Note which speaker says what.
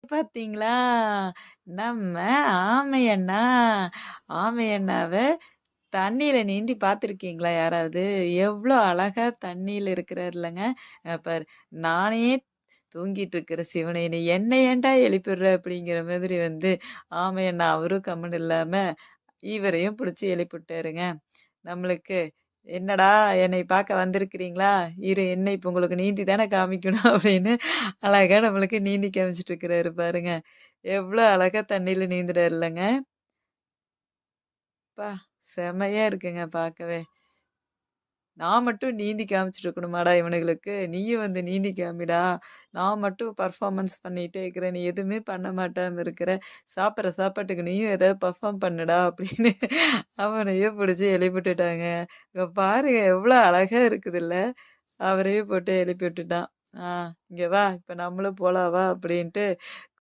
Speaker 1: பார்த்தீங்களா? நம்ம ஆமை அண்ணா. ஆமை அண்ணாவ தண்ணீல நீந்தி பார்த்துருக்கீங்களா யாராவது? எவ்ளோ அழகா தண்ணீல இருக்கிறார்லங்க. பாரு நானே தூங்கிட்டு இருக்கிற சிவனே! நீ என்ன ஏன்டா எழுப்பிவிடுற? அப்படிங்கிற மாதிரி வந்து ஆமை அண்ணா அவரும் கம்முனு இல்லாம, இவரையும் புடிச்சு எழுப்பிவிட்டாருங்க. நம்மளுக்கு "என்னடா என்னை பார்க்க வந்திருக்கிறீங்களா? இரு என்ன இப்ப உங்களுக்கு நீந்தி தானே காமிக்கணும்" அப்படின்னு அழகா நம்மளுக்கு நீந்தி காமிச்சுட்டு இருக்கிறாரு பாருங்க. எவ்ளோ அழகா தண்ணீல நீந்துறாருல்லங்க. அப்பா! செம்மையா இருக்குங்க பார்க்கவே. நான் மட்டும் நீந்தி காமிச்சுட்டு இருக்கணுமாடா இவனுங்களுக்கு? நீயும் வந்து நீந்தி காமிடா. நான் மட்டும் பெர்ஃபார்மன்ஸ் பண்ணிட்டே இருக்கிறேன். நீ எதுவுமே பண்ண மாட்டாம இருக்கிற. சாப்பிடுற சாப்பாட்டுக்கு நீயும் ஏதாவது பெர்ஃபார்ம் பண்ணுடா அப்படின்னு அவனையும் புடிச்சு எழுப்பிவிட்டுட்டாங்க. இங்க பாருங்க எவ்ளோ அழகா இருக்குதுல்ல. அவரையும் போட்டு எழுப்பி விட்டுட்டான். "ஆ இங்க வா, இப்ப நம்மளும் போலாம் வா" அப்படின்ட்டு